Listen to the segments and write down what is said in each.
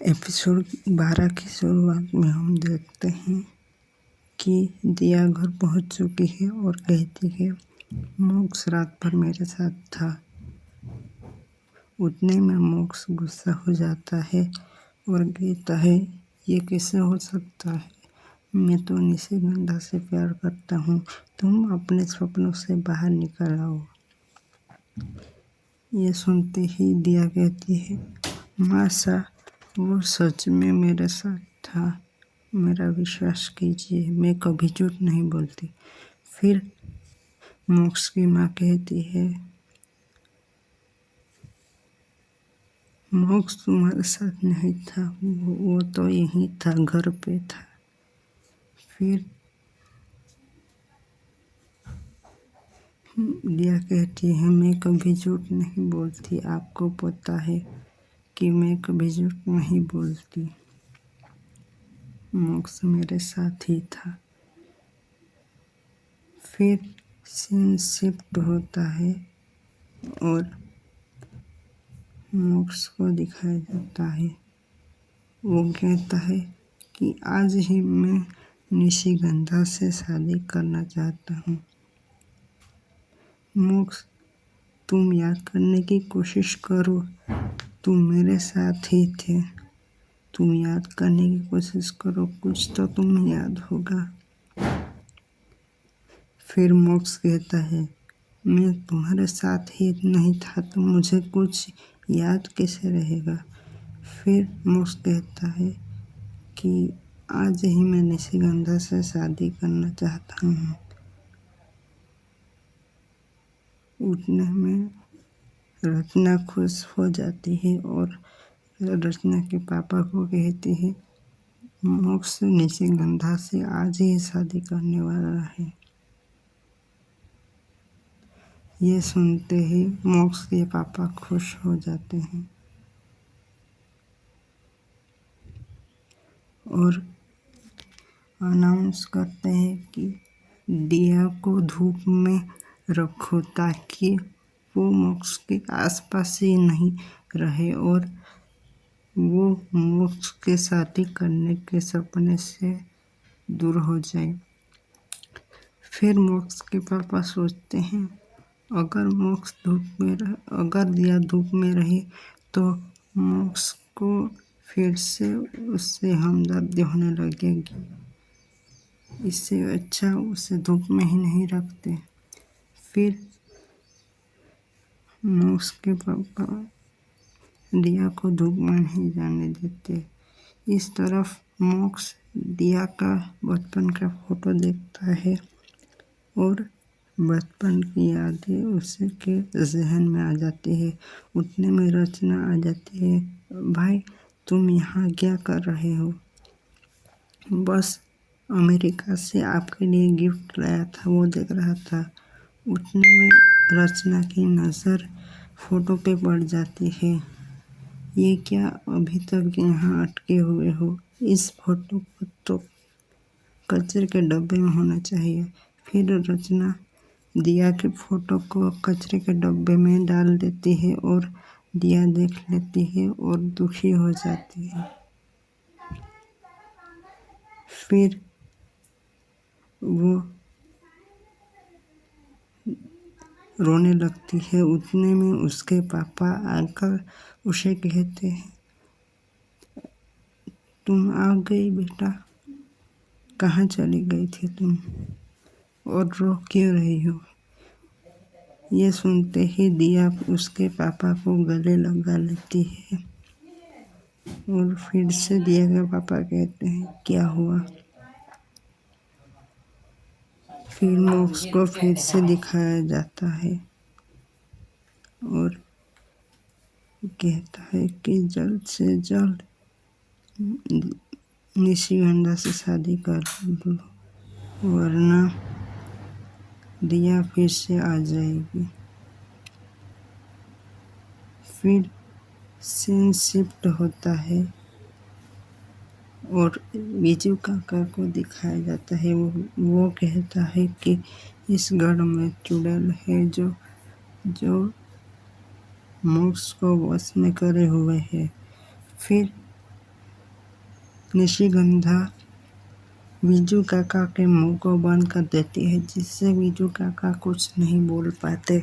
Episode 12 की शुरुआत में हम देखते हैं कि दिया घर पहुंच चुकी है और कहती है मोक्ष रात भर मेरे साथ था। उतने में मोक्ष गुस्सा हो जाता है और कहता है ये कैसे हो सकता है, मैं तो निशिगंधा से प्यार करता हूँ, तुम अपने सपनों से बाहर निकल आओ। ये सुनते ही दिया कहती है मासा वो सच में मेरे साथ था, मेरा विश्वास कीजिए, मैं कभी झूठ नहीं बोलती। फिर मोक्ष की माँ कहती है मोक्ष तुम्हारे साथ नहीं था, वो तो यहीं था, घर पे था। फिर दिया कहती है मैं कभी झूठ नहीं बोलती, आपको पता है कि मैं कभी झूठ नहीं बोलती, मोक्ष मेरे साथ ही था। फिर सीन शिफ्ट होता है और मोक्ष को दिखाया जाता है। वो कहता है कि आज ही मैं निशिगंधा से शादी करना चाहता हूँ। मोक्ष तुम याद करने की कोशिश करो, तुम मेरे साथ ही थे, तुम याद करने की कोशिश करो, कुछ तो तुम्हें याद होगा। फिर मोक्ष कहता है मैं तुम्हारे साथ ही नहीं था तो मुझे कुछ याद कैसे रहेगा। फिर मोक्ष कहता है कि आज ही मैं निशिगंधा से शादी करना चाहता हूँ। उठने में रचना खुश हो जाती है और रचना के पापा को कहती है मोक्ष निशिगंधा से आज ही शादी करने वाला है। ये सुनते ही मोक्ष के पापा खुश हो जाते हैं और अनाउंस करते हैं कि दिया को धूप में रखो ताकि वो मोक्ष के आसपास ही नहीं रहे और वो मोक्ष के शादी करने के सपने से दूर हो जाए। फिर मोक्ष के पापा सोचते हैं अगर दिया धूप में रही तो मोक्ष को फिर से उससे हमदर्दी होने लगेगी, इससे अच्छा उसे धूप में ही नहीं रखते। फिर मोक्ष के पापा दिया को धूप में नहीं जाने देते। इस तरफ मोक्ष दिया का बचपन का फोटो देखता है और बचपन की यादें उसके जहन में आ जाती है। उतने में रचना आ जाती है भाई तुम यहाँ क्या कर रहे हो, बस अमेरिका से आपके लिए गिफ्ट लाया था वो देख रहा था। उतने में रचना की नज़र फोटो पे पड़ जाती है, ये क्या अभी तक यहाँ अटके हुए हो, इस फोटो को तो कचरे के डब्बे में होना चाहिए। फिर रचना दिया के फोटो को कचरे के डब्बे में डाल देती है और दिया देख लेती है और दुखी हो जाती है। फिर वो रोने लगती है। उतने में उसके पापा आकर उसे कहते हैं तुम आ गई बेटा, कहाँ चली गई थी तुम और रो क्यों रही हो। ये सुनते ही दिया उसके पापा को गले लगा लेती है और फिर से दिया के पापा कहते हैं क्या हुआ। फिर मोक्ष को फिर से दिखाया जाता है और कहता है कि जल्द से जल्द निशिगंधा से शादी कर लो वरना दिया फिर से आ जाएगी। फिर सीन शिफ्ट होता है और बीजू काका को दिखाया जाता है। वो कहता है कि इस गढ़ में चुड़ैल है जो मोक्ष को वश में करे हुए है। फिर निशिगंधा बीजू काका के मुंह को बंद कर देती है, जिससे बीजू काका कुछ नहीं बोल पाते।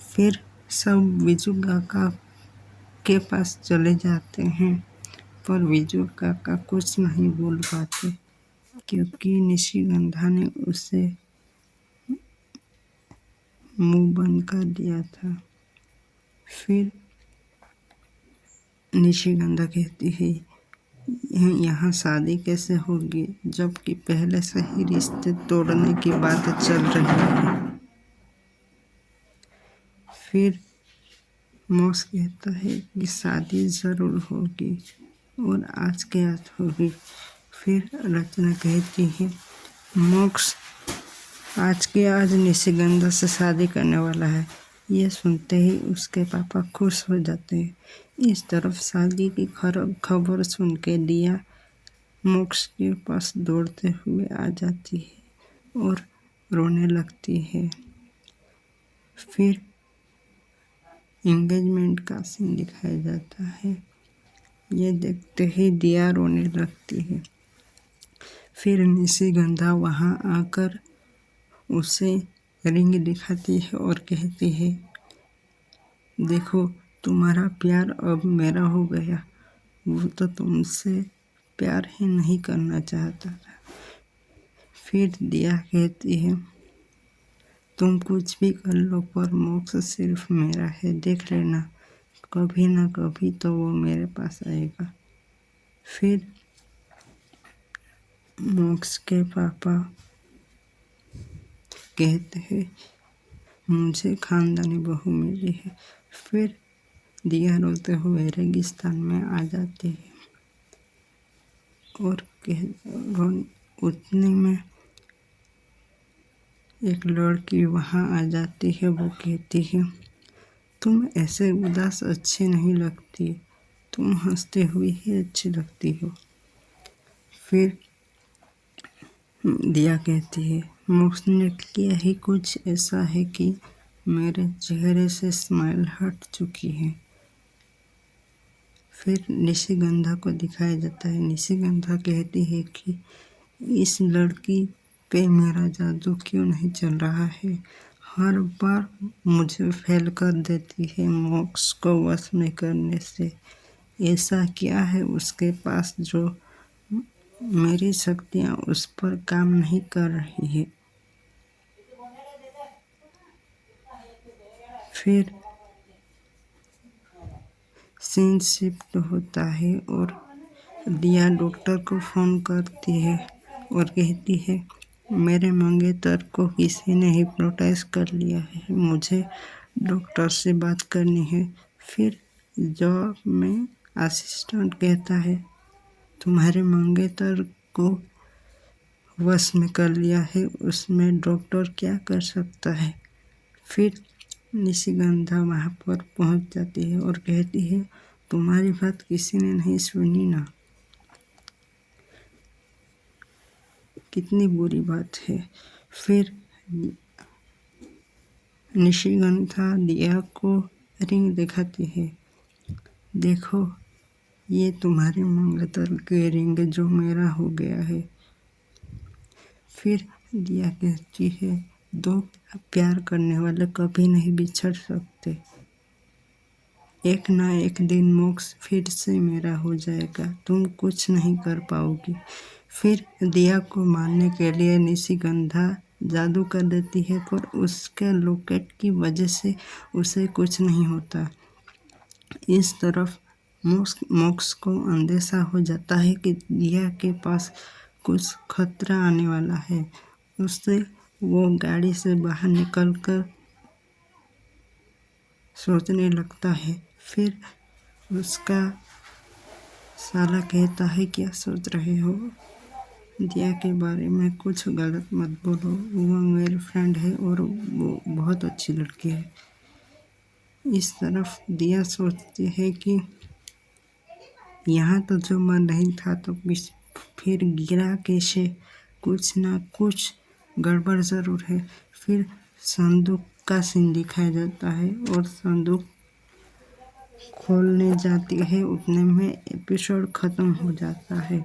फिर सब बीजू काका के पास चले जाते हैं, पर बीजू काका कुछ नहीं बोल पाते क्योंकि निशिगंधा ने उसे मुंह बंद कर दिया था। फिर निशिगंधा कहती है, यहाँ शादी कैसे होगी जबकि पहले से ही रिश्ते तोड़ने की बात चल रही है। फिर मॉक्स कहता है कि शादी जरूर होगी और आज के आज होगी। फिर रचना कहती है, मॉक्स आज के आज निशिगंधा से शादी करने वाला है। ये सुनते ही उसके पापा खुश हो जाते हैं। इस तरफ शादी की खबर सुन के दिया मॉक्स के पास दौड़ते हुए आ जाती है और रोने लगती है। फिर एंगेजमेंट का सीन दिखाया जाता है। ये देखते ही दिया रोने लगती है। फिर निशिगंधा वहाँ आकर उसे रिंग दिखाती है और कहती है, देखो तुम्हारा प्यार अब मेरा हो गया। वो तो तुमसे प्यार ही नहीं करना चाहता था। फिर दिया कहती है, तुम कुछ भी कर लो पर मॉक्स सिर्फ मेरा है, देख लेना कभी ना कभी तो वो मेरे पास आएगा। फिर मॉक्स के पापा कहते हैं, मुझे खानदानी बहू मिली है। फिर दिया रोते हुए रेगिस्तान में आ जाती है और उतने में एक लड़की वहाँ आ जाती है। वो कहती है, तुम ऐसे उदास अच्छी नहीं लगती, तुम हंसते हुए ही अच्छी लगती हो। फिर दिया कहती है, मॉक्स ने किया ही कुछ ऐसा है कि मेरे चेहरे से स्माइल हट चुकी है। फिर निशिगंधा को दिखाया जाता है। निशिगंधा कहती है कि इस लड़की पे मेरा जादू क्यों नहीं चल रहा है, हर बार मुझे फेल कर देती है मॉक्स को वश में करने से। ऐसा क्या है उसके पास जो मेरी शक्तियाँ उस पर काम नहीं कर रही है। फिर सीन शिफ्ट होता है और दिया डॉक्टर को फ़ोन करती है और कहती है, मेरे मंगेतर को किसी ने हिप्नोटाइज कर लिया है, मुझे डॉक्टर से बात करनी है। फिर जॉब में असिस्टेंट कहता है, तुम्हारे मंगेतर को वश में कर लिया है, उसमें डॉक्टर क्या कर सकता है। फिर निशिगंधा वहाँ पर पहुँच जाती है और कहती है, तुम्हारी बात किसी ने नहीं सुनी ना, कितनी बुरी बात है। फिर निशिगंधा दिया को रिंग दिखाती है, देखो ये तुम्हारे मंगेतर के रिंग जो मेरा हो गया है। फिर दिया कहती है, दो प्यार करने वाले कभी नहीं बिछड़ सकते, एक ना एक दिन मॉक्स फिर से मेरा हो जाएगा, तुम कुछ नहीं कर पाओगी। फिर दिया को मारने के लिए निशिगंधा जादू कर देती है, पर उसके लॉकेट की वजह से उसे कुछ नहीं होता। इस तरफ मॉक्स को अंदेशा हो जाता है कि दिया के पास कुछ खतरा आने वाला है। उससे वो गाड़ी से बाहर निकलकर सोचने लगता है। फिर उसका साला कहता है, क्या सोच रहे हो, दिया के बारे में कुछ गलत मत बोलो, वो मेरी फ्रेंड है और वो बहुत अच्छी लड़की है। इस तरफ दिया सोचती है कि यहाँ तो जो मन नहीं था तो फिर गिरा कैसे, कुछ ना कुछ गड़बड़ ज़रूर है। फिर संदूक का सीन दिखाया जाता है और संदूक खोलने जाती है, उतने में एपिसोड ख़त्म हो जाता है।